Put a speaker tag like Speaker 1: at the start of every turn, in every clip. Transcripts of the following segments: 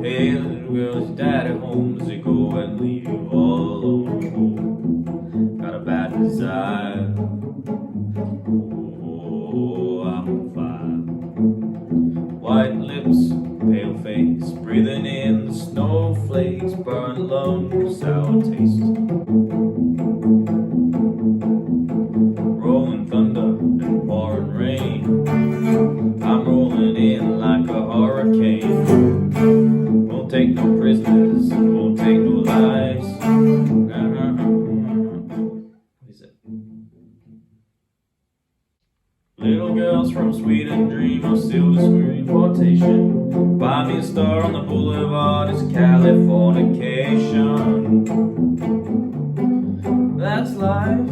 Speaker 1: Hey little girl, is your dad at home? Does he go and leave you all alone? Got a bad desire. Oh, I'm on fire. White lips, pale face, breathing in the snowflakes, burnt lungs, sour taste. Rolling thunder and pouring rain. I'm rolling in like a hurricane. Won't take no prisoners, won't take no lives. What is it? Little girls from Sweden dream of silver screen quotation. Buy me a star on the boulevard, it's Californication. That's life,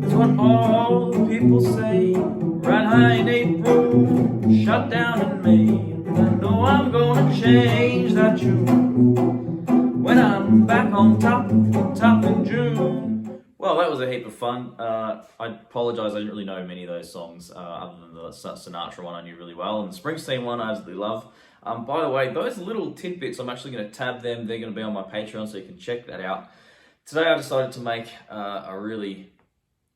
Speaker 1: that's what all the people say. Ran high in April, shut down in May. I know I'm gonna change that tune when I'm back on top in June. Well, that was a heap of fun. I apologise, I didn't really know many of those songs other than the Sinatra one I knew really well, and the Springsteen one I absolutely love. By the way, those little tidbits, I'm actually going to tab them. They're going to be on my Patreon, so you can check that out. Today I decided to make a really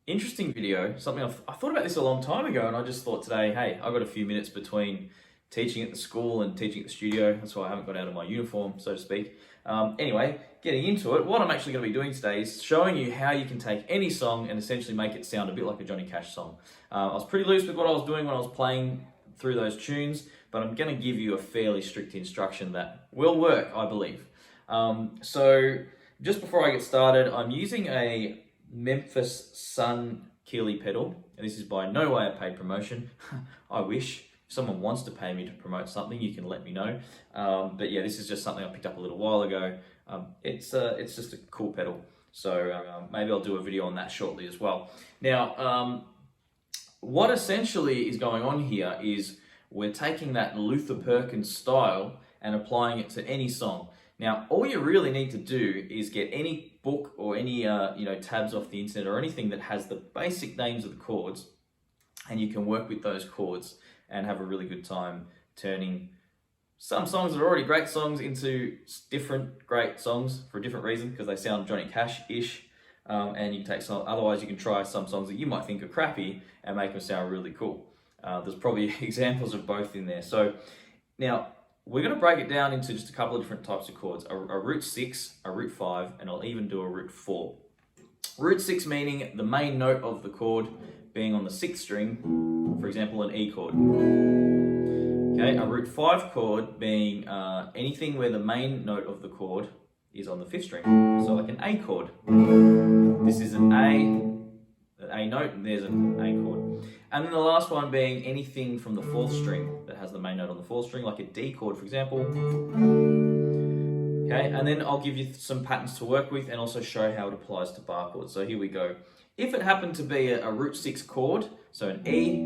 Speaker 1: interesting video, something I thought about this a long time ago, and I just thought today, hey, I've got a few minutes between teaching at the school and teaching at the studio. That's why I haven't got out of my uniform, so to speak. Anyway, getting into it, what I'm actually going to be doing today is showing you how you can take any song and essentially make it sound a bit like a Johnny Cash song. I was pretty loose with what I was doing when I was playing through those tunes, but I'm going to give you a fairly strict instruction that will work, I believe. So just before I get started, I'm using a Memphis Sun Keeley pedal, and this is by no way a paid promotion. I wish. If someone wants to pay me to promote something, you can let me know. But yeah, this is just something I picked up a little while ago. It's just a cool pedal, so maybe I'll do a video on that shortly as well. Now, what essentially is going on here is we're taking that Luther Perkins style and applying it to any song. Now, all you really need to do is get any book or any tabs off the internet or anything that has the basic names of the chords, and you can work with those chords and have a really good time turning some songs that are already great songs into different great songs for a different reason, because they sound Johnny Cash-ish. And you can take some, otherwise you can try some songs that you might think are crappy and make them sound really cool. There's probably examples of both in there. So now we're going to break it down into just a couple of different types of chords, a root 6, a root 5, and I'll even do a root 4. Root 6 meaning the main note of the chord being on the 6th string, for example, an E chord. Okay, a root 5 chord being anything where the main note of the chord is on the 5th string, so like an A chord. This is an A note, and there's an A chord. And then the last one being anything from the 4th string that has the main note on the 4th string, like a D chord, for example. Okay, and then I'll give you some patterns to work with and also show how it applies to bar chords. So here we go. If it happened to be a root 6 chord, so an E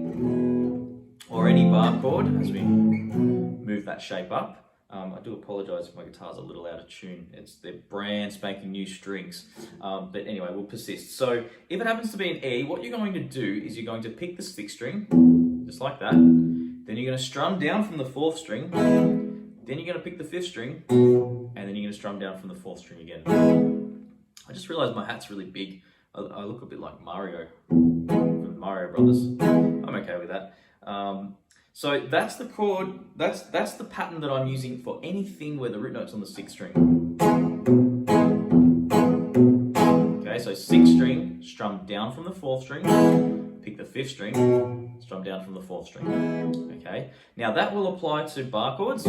Speaker 1: or any bar chord, as we move that shape up, I do apologise if my guitar's a little out of tune. They're brand spanking new strings. But anyway, we'll persist. So if it happens to be an E, what you're going to do is you're going to pick the 6th string, just like that. Then you're going to strum down from the 4th string. Then you're going to pick the 5th string. And then you're going to strum down from the 4th string again. I just realised my hat's really big. I look a bit like Mario from the Mario Brothers. I'm okay with that. So that's the chord, that's the pattern that I'm using for anything where the root note's on the 6th string. Okay, so 6th string, strum down from the 4th string, pick the 5th string, strum down from the 4th string. Okay, now that will apply to bar chords,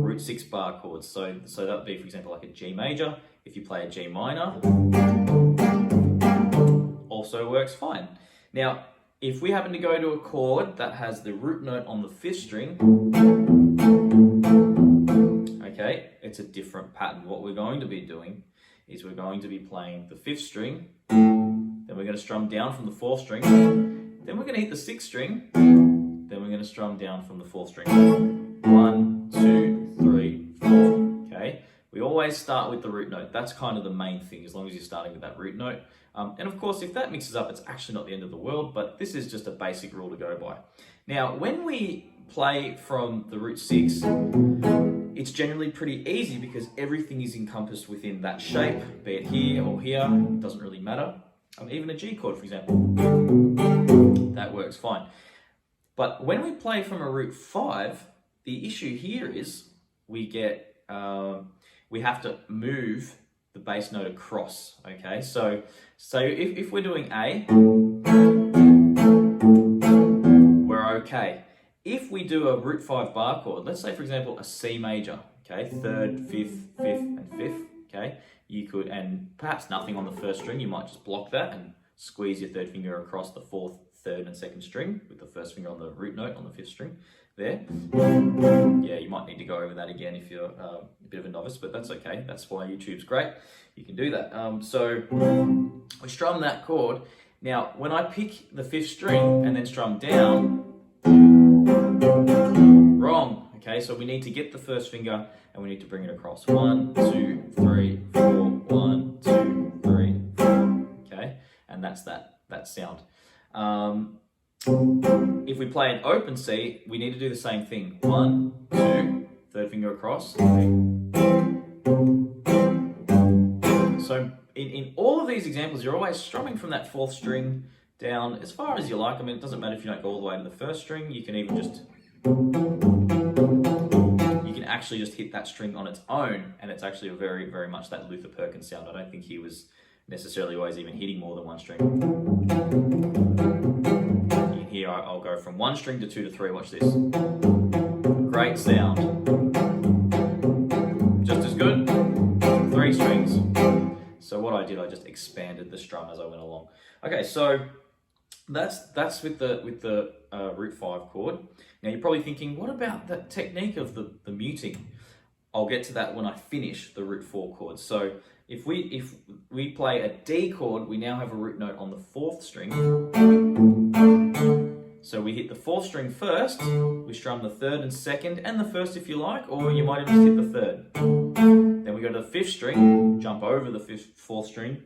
Speaker 1: root 6 bar chords. So that would be, for example, like a G major. If you play a G minor, also works fine. Now, if we happen to go to a chord that has the root note on the 5th string, okay, it's a different pattern. What we're going to be doing is we're going to be playing the 5th string, then we're going to strum down from the 4th string, then we're going to hit the 6th string, then we're going to strum down from the 4th string. 1, 2, 3, 4, okay? We always always start with the root note. That's kind of the main thing, as long as you're starting with that root note. And of course, if that mixes up, it's actually not the end of the world, but this is just a basic rule to go by. Now, when we play from the root 6, it's generally pretty easy because everything is encompassed within that shape, be it here or here, it doesn't really matter. Even a G chord, for example, that works fine. But when we play from a root 5, the issue here is we have to move the bass note across, okay? So if we're doing A, we're okay. If we do a root 5 bar chord, let's say for example a C major, okay, 3rd, 5th, 5th, and 5th, okay, you could, and perhaps nothing on the 1st string, you might just block that and squeeze your 3rd finger across the 4th, 3rd, and 2nd string with the 1st finger on the root note on the 5th string there. Yeah, you might need to go over that again if you're a bit of a novice, but that's okay. That's why YouTube's great. You can do that. So we strum that chord. Now, when I pick the 5th string and then strum down, wrong. Okay, so we need to get the 1st finger and we need to bring it across. 1, 2, 3, 4, 1, 2, 3, 4. Okay, and that's that sound. If we play an open C, we need to do the same thing. 1, 2, 3rd finger across. So in all of these examples, you're always strumming from that 4th string down as far as you like. I mean, it doesn't matter if you don't go all the way to the 1st string. You can even just, you can actually just hit that string on its own, and it's actually a very, very much that Luther Perkins sound. I don't think he was necessarily always even hitting more than 1 string. Here I'll go from 1 string to 2 to 3, watch this. Great sound. Just as good, 3 strings. So what I did, I just expanded the strum as I went along. Okay, so that's with the root 5 chord. Now you're probably thinking, what about the technique of the muting? I'll get to that when I finish the root 4 chord. So if we play a D chord, we now have a root note on the 4th string. So we hit the 4th string first, we strum the 3rd and 2nd, and the 1st if you like, or you might even just hit the 3rd. Then we go to the 5th string, jump over the 4th string,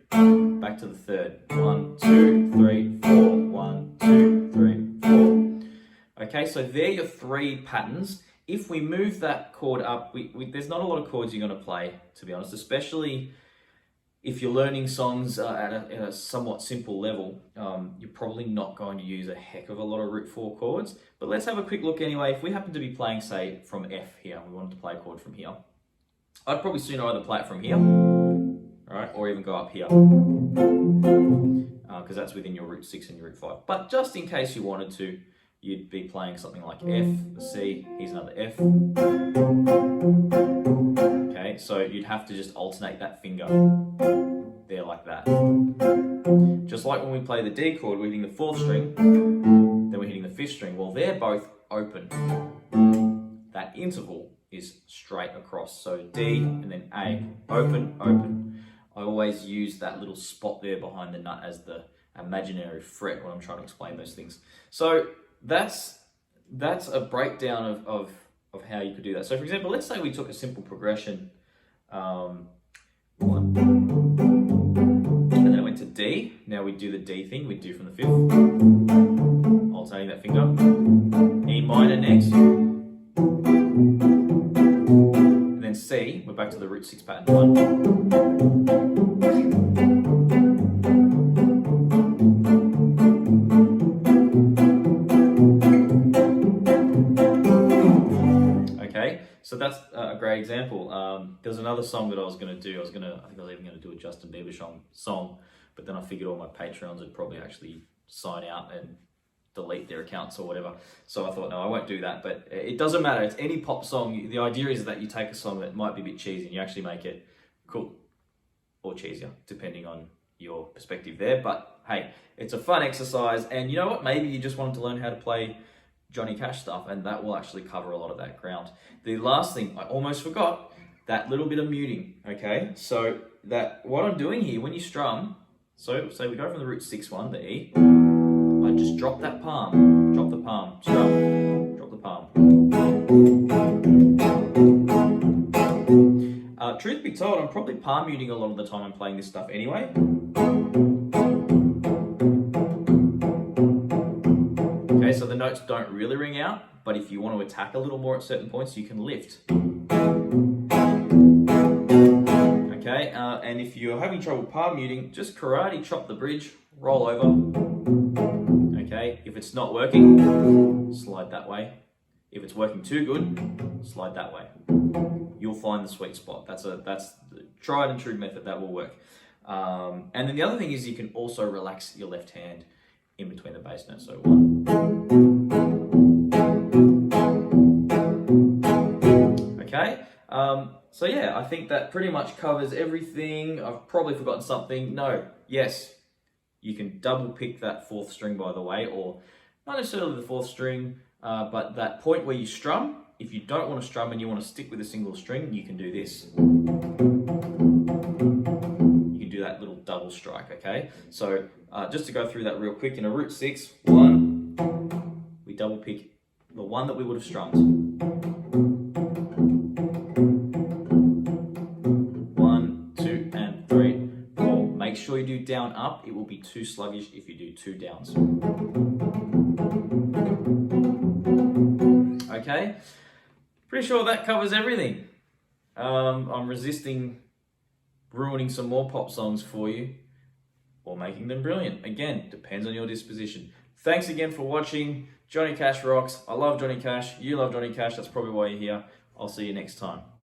Speaker 1: back to the 3rd. 1, 2, 3, 4, 1, 2, 3, 4. Okay, so there are your 3 patterns. If we move that chord up, there's not a lot of chords you're going to play, to be honest, especially if you're learning songs at a somewhat simple level. You're probably not going to use a heck of a lot of root 4 chords, but let's have a quick look anyway. If we happen to be playing, say, from F here, we wanted to play a chord from here, I'd probably sooner either play it from here, all right, or even go up here, because that's within your root 6 and your root 5. But just in case you wanted to, you'd be playing something like F, a C, here's another F. Okay, so you'd have to just alternate that finger there like that. Just like when we play the D chord, we're hitting the 4th string, then we're hitting the 5th string. Well, they're both open. That interval is straight across. So D and then A, open, open. I always use that little spot there behind the nut as the imaginary fret when I'm trying to explain those things. So that's a breakdown of how you could do that. So for example, let's say we took a simple progression, 1, and then it went to D. Now we do the D thing, we do from the 5th, alternating that finger, E minor next, and then C, we're back to the root 6 pattern. 1. So that's a great example. There's another song that I was going to do. I think I was even going to do a Justin Bieber song, but then I figured all my Patreons would probably actually sign out and delete their accounts or whatever. So I thought, no, I won't do that. But it doesn't matter. It's any pop song. The idea is that you take a song that might be a bit cheesy and you actually make it cool or cheesier, depending on your perspective there. But hey, it's a fun exercise. And you know what? Maybe you just wanted to learn how to play Johnny Cash stuff, and that will actually cover a lot of that ground. The last thing, I almost forgot, that little bit of muting, okay? So that what I'm doing here, when you strum, so say we go from the root 6 one, the E, I just drop that palm, drop the palm, strum, drop the palm. Truth be told, I'm probably palm muting a lot of the time I'm playing this stuff anyway. Okay, so the notes don't really ring out, but if you want to attack a little more at certain points, you can lift. Okay, and if you're having trouble palm muting, just karate chop the bridge, roll over. Okay, if it's not working, slide that way. If it's working too good, slide that way. You'll find the sweet spot. That's the tried and true method that will work. And then the other thing is you can also relax your left hand in between the bass notes. So 1. Okay. So yeah, I think that pretty much covers everything. I've probably forgotten something. No. Yes. You can double pick that 4th string, by the way, or not necessarily the 4th string, but that point where you strum. If you don't want to strum and you want to stick with a single string, you can do this. You can do that little double strike, okay? So just to go through that real quick, in a root 6, 1, we double pick the one that we would have strummed. 1, 2, and 3, 4. Make sure you do down up. It will be too sluggish if you do 2 downs. Okay? Pretty sure that covers everything. I'm resisting ruining some more pop songs for you or making them brilliant. Again, depends on your disposition. Thanks again for watching. Johnny Cash rocks. I love Johnny Cash. You love Johnny Cash. That's probably why you're here. I'll see you next time.